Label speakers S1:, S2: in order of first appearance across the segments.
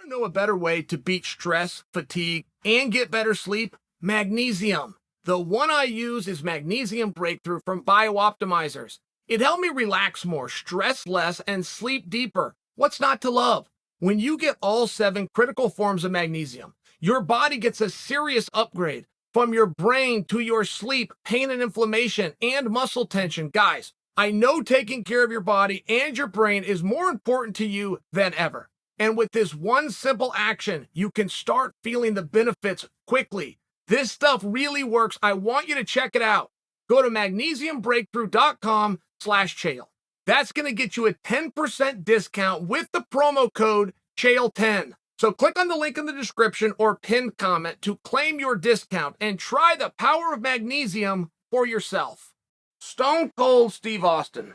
S1: Want to know a better way to beat stress, fatigue, and get better sleep? Magnesium. The one I use is Magnesium Breakthrough from BioOptimizers. It helped me relax more, stress less, and sleep deeper. What's not to love? When you get all 7 critical forms of magnesium, your body gets a serious upgrade from your brain to your sleep, pain and inflammation, and muscle tension. Guys, I know taking care of your body and your brain is more important to you than ever. And with this one simple action, you can start feeling the benefits quickly. This stuff really works. I want you to check it out. Go to magnesiumbreakthrough.com/Chael. That's going to get you a 10% discount with the promo code Chael10. So click on the link in the description or pinned comment to claim your discount and try the power of magnesium for yourself. Stone Cold Steve Austin.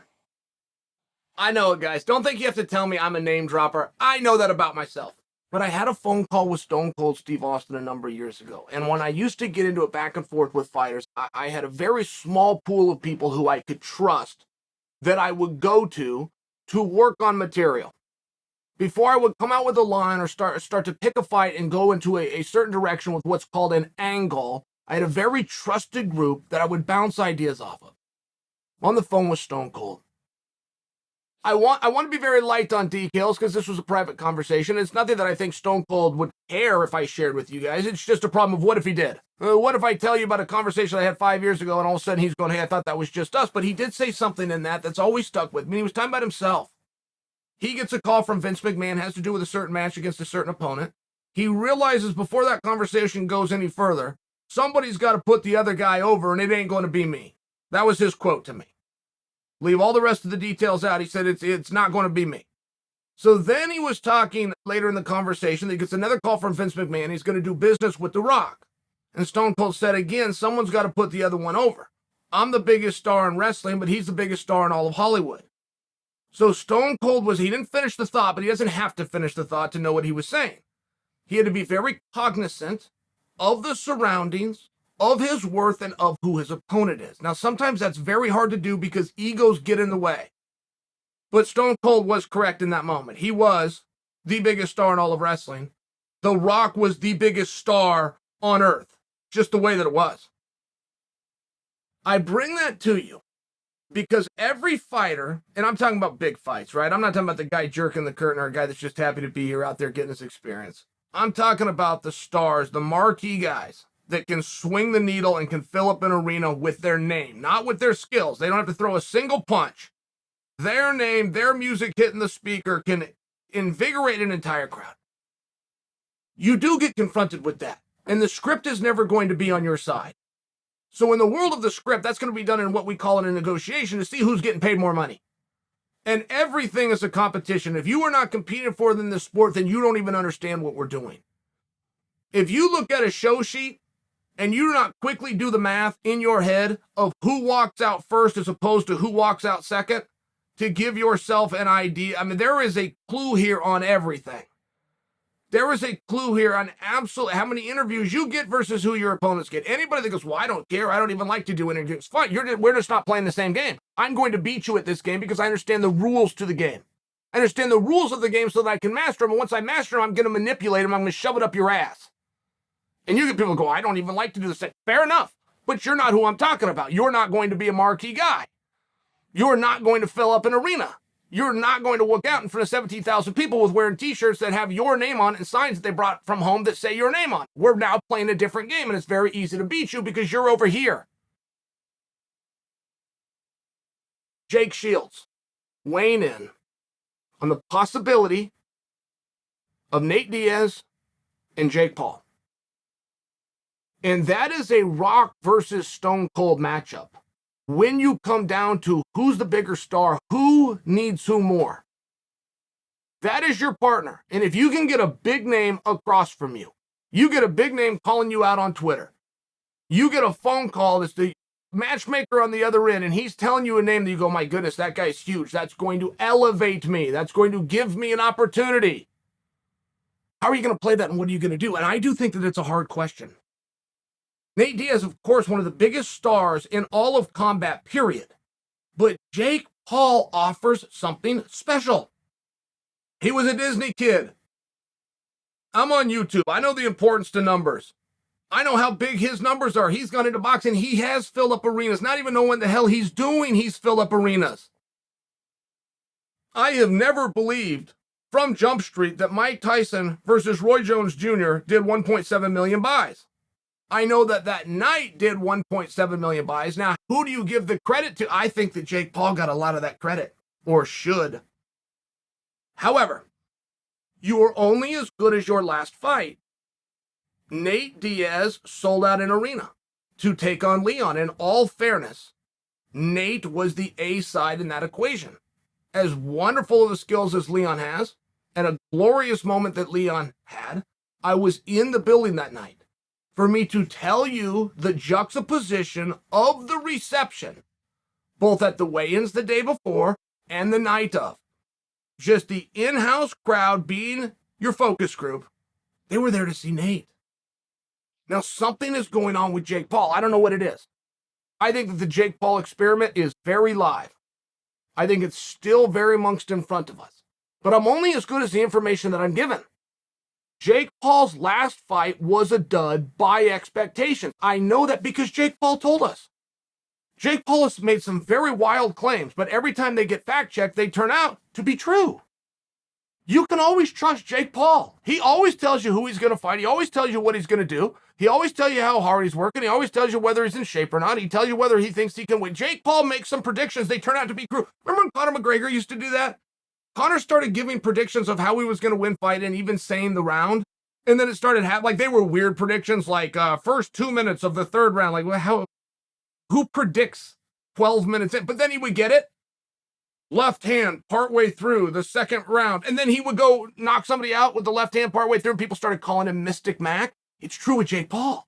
S1: I know it, guys. Don't think you have to tell me I'm a name dropper. I know that about myself. But I had a phone call with Stone Cold Steve Austin a number of years ago. And when I used to get into a back and forth with fighters, I had a very small pool of people who I could trust that I would go to work on material. Before I would come out with a line or start to pick a fight and go into a certain direction with what's called an angle, I had a very trusted group that I would bounce ideas off of. On the phone with Stone Cold. I want to be very light on details because this was a private conversation. It's nothing that I think Stone Cold would care if I shared with you guys. It's just a problem of what if he did? What if I tell you about a conversation I had 5 years ago and all of a sudden he's going, hey, I thought that was just us. But he did say something in that that's always stuck with me. He was talking about himself. He gets a call from Vince McMahon, has to do with a certain match against a certain opponent. He realizes before that conversation goes any further, somebody's got to put the other guy over and it ain't going to be me. That was his quote to me. Leave all the rest of the details out. He said, it's not going to be me. So then he was talking later in the conversation. He gets another call from Vince McMahon. He's going to do business with The Rock. And Stone Cold said, again, someone's got to put the other one over. I'm the biggest star in wrestling, but he's the biggest star in all of Hollywood. So Stone Cold he didn't finish the thought, but he doesn't have to finish the thought to know what he was saying. He had to be very cognizant of the surroundings, of his worth, and of who his opponent is. Now, sometimes that's very hard to do because egos get in the way. But Stone Cold was correct in that moment. He was the biggest star in all of wrestling. The Rock was the biggest star on earth. Just the way that it was. I bring that to you because every fighter, and I'm talking about big fights, right? I'm not talking about the guy jerking the curtain or a guy that's just happy to be here out there getting his experience. I'm talking about the stars, the marquee guys that can swing the needle and can fill up an arena with their name, not with their skills. They don't have to throw a single punch. Their name, their music hitting the speaker can invigorate an entire crowd. You do get confronted with that, and the script is never going to be on your side. So in the world of the script, that's going to be done in what we call a negotiation to see who's getting paid more money. And everything is a competition. If you are not competing for it in this sport, then you don't even understand what we're doing. If you look at a show sheet, and you do not quickly do the math in your head of who walks out first as opposed to who walks out second to give yourself an idea. I mean, there is a clue here on everything. There is a clue here on absolutely how many interviews you get versus who your opponents get. Anybody that goes, well, I don't care. I don't even like to do interviews. Fine. We're just not playing the same game. I'm going to beat you at this game because I understand the rules to the game. I understand the rules of the game so that I can master them. And once I master them, I'm going to manipulate them. I'm going to shove it up your ass. And you get people go, I don't even like to do this. Fair enough. But you're not who I'm talking about. You're not going to be a marquee guy. You're not going to fill up an arena. You're not going to walk out in front of 17,000 people with wearing t-shirts that have your name on it and signs that they brought from home that say your name on it. We're now playing a different game, and it's very easy to beat you because you're over here. Jake Shields weighing in on the possibility of Nate Diaz and Jake Paul. And that is a Rock versus Stone Cold matchup. When you come down to who's the bigger star, who needs who more, that is your partner. And if you can get a big name across from you, you get a big name calling you out on Twitter, you get a phone call that's the matchmaker on the other end, and he's telling you a name that you go, my goodness, that guy's huge. That's going to elevate me. That's going to give me an opportunity. How are you going to play that, and what are you going to do? And I do think that it's a hard question. Nate Diaz, of course, one of the biggest stars in all of combat, period. But Jake Paul offers something special. He was a Disney kid. I'm on YouTube. I know the importance to numbers. I know how big his numbers are. He's gone into boxing. He has filled up arenas. Not even knowing what the hell he's doing, he's filled up arenas. I have never believed from Jump Street that Mike Tyson versus Roy Jones Jr. did 1.7 million buys. I know that that night did 1.7 million buys. Now, who do you give the credit to? I think that Jake Paul got a lot of that credit, or should. However, you are only as good as your last fight. Nate Diaz sold out an arena to take on Leon. In all fairness, Nate was the A side in that equation. As wonderful of the skills as Leon has, and a glorious moment that Leon had, I was in the building that night. For me to tell you the juxtaposition of the reception, both at the weigh-ins the day before and the night of, just the in-house crowd being your focus group, they were there to see Nate. Now, something is going on with Jake Paul. I don't know what it is. I think that the Jake Paul experiment is very live. I think it's still very amongst in front of us. But I'm only as good as the information that I'm given. Jake Paul's last fight was a dud by expectations. I know that because Jake Paul told us. Jake Paul has made some very wild claims, but every time they get fact-checked, they turn out to be true. You can always trust Jake Paul. He always tells you who he's going to fight. He always tells you what he's going to do. He always tells you how hard he's working. He always tells you whether he's in shape or not. He tells you whether he thinks he can win. Jake Paul makes some predictions. They turn out to be true. Remember when Conor McGregor used to do that? Conor started giving predictions of how he was going to win fight and even saying the round. And then it started like they were weird predictions, like first 2 minutes of the third round. Like, well, who predicts 12 minutes in? But then he would get it. Left hand partway through the second round. And then he would go knock somebody out with the left hand partway through. And people started calling him Mystic Mac. It's true with Jake Paul.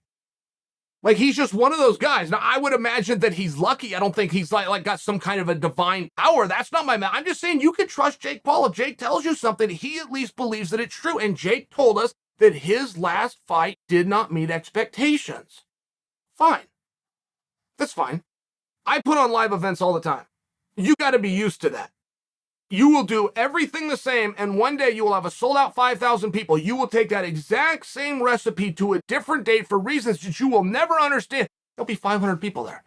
S1: Like, he's just one of those guys. Now, I would imagine that he's lucky. I don't think he's like got some kind of a divine power. That's not my man. I'm just saying you can trust Jake Paul. If Jake tells you something, he at least believes that it's true. And Jake told us that his last fight did not meet expectations. Fine. That's fine. I put on live events all the time. You got to be used to that. You will do everything the same, and one day you will have a sold-out 5,000 people. You will take that exact same recipe to a different date for reasons that you will never understand. There'll be 500 people there.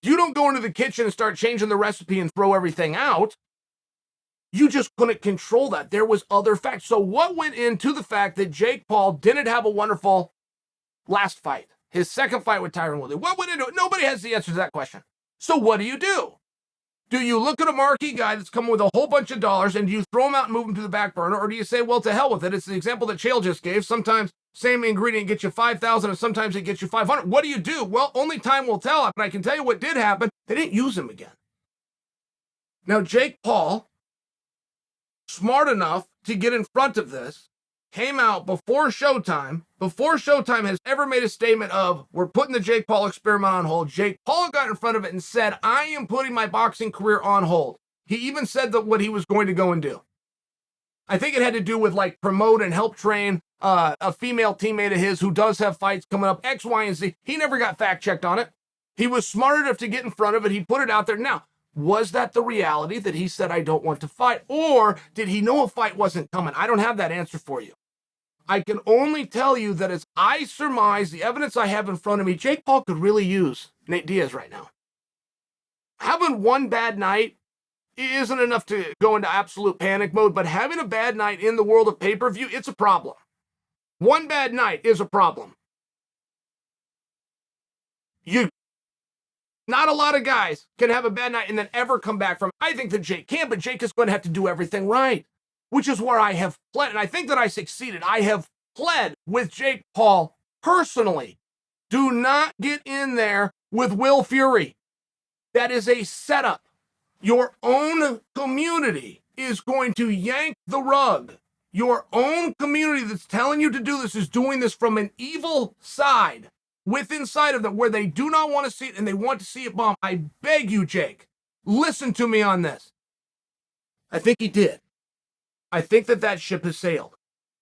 S1: You don't go into the kitchen and start changing the recipe and throw everything out. You just couldn't control that. There was other facts. So what went into the fact that Jake Paul didn't have a wonderful last fight? His second fight with Tyron Woodley. What went into it? Nobody has the answer to that question. So what do? Do you look at a marquee guy that's coming with a whole bunch of dollars and do you throw him out and move him to the back burner? Or do you say, well, to hell with it? It's the example that Chael just gave. Sometimes same ingredient gets you 5,000 and sometimes it gets you 500. What do? Well, only time will tell. But I can tell you what did happen. They didn't use him again. Now, Jake Paul, smart enough to get in front of this, came out before Showtime has ever made a statement of, we're putting the Jake Paul experiment on hold. Jake Paul got in front of it and said, I am putting my boxing career on hold. He even said that what he was going to go and do. I think it had to do with like promote and help train a female teammate of his who does have fights coming up, X, Y, and Z. He never got fact checked on it. He was smart enough to get in front of it. He put it out there. Now, was that the reality that he said, I don't want to fight? Or did he know a fight wasn't coming? I don't have that answer for you. I can only tell you that as I surmise the evidence I have in front of me, Jake Paul could really use Nate Diaz right now. Having one bad night isn't enough to go into absolute panic mode, but having a bad night in the world of pay-per-view, it's a problem. One bad night is a problem. Not a lot of guys can have a bad night and then ever come back from it. I think that Jake can, but Jake is going to have to do everything right, which is where I have pled, and I think that I succeeded. I have pled with Jake Paul personally. Do not get in there with Will Fury. That is a setup. Your own community is going to yank the rug. Your own community that's telling you to do this is doing this from an evil side inside of them where they do not want to see it and they want to see it bomb. I beg you, Jake, listen to me on this. I think he did. I think that ship has sailed.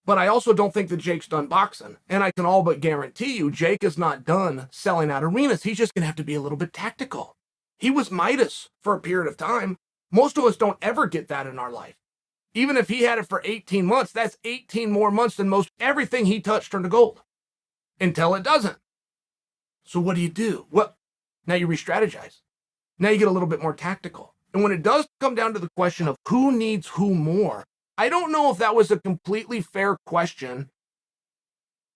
S1: But I also don't think that Jake's done boxing. And I can all but guarantee you, Jake is not done selling out arenas. He's just going to have to be a little bit tactical. He was Midas for a period of time. Most of us don't ever get that in our life. Even if he had it for 18 months, that's 18 more months than most everything he touched turned to gold until it doesn't. So what do? Well, now you re-strategize. Now you get a little bit more tactical. And when it does come down to the question of who needs who more, I don't know if that was a completely fair question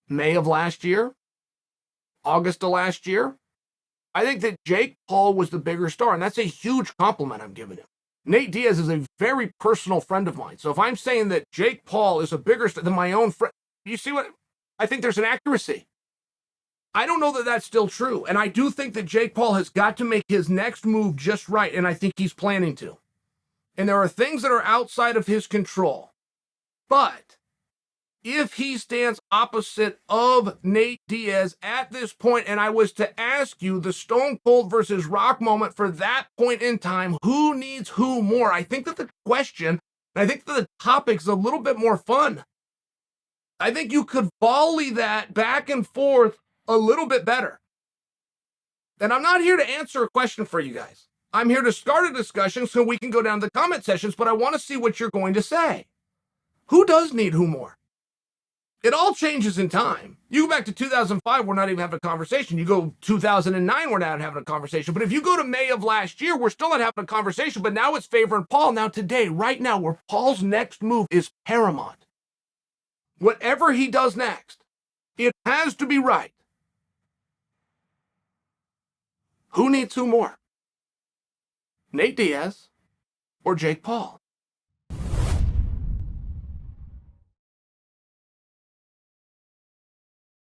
S1: May of last year, August of last year. I think that Jake Paul was the bigger star, and that's a huge compliment I'm giving him. Nate Diaz is a very personal friend of mine. So if I'm saying that Jake Paul is a bigger star than my own friend, you see what? I think there's an accuracy. I don't know that that's still true. And I do think that Jake Paul has got to make his next move just right, and I think he's planning to. And there are things that are outside of his control. But if he stands opposite of Nate Diaz at this point, and I was to ask you the Stone Cold versus Rock moment for that point in time, who needs who more? I think that the question, and I think that the topic's a little bit more fun. I think you could volley that back and forth a little bit better. And I'm not here to answer a question for you guys. I'm here to start a discussion so we can go down to the comment sessions, but I want to see what you're going to say. Who does need who more? It all changes in time. You go back to 2005, we're not even having a conversation. You go 2009, we're not having a conversation. But if you go to May of last year, we're still not having a conversation, but now it's favoring Paul. Now today, right now, where Paul's next move is paramount. Whatever he does next, it has to be right. Who needs who more? Nate Diaz or Jake Paul?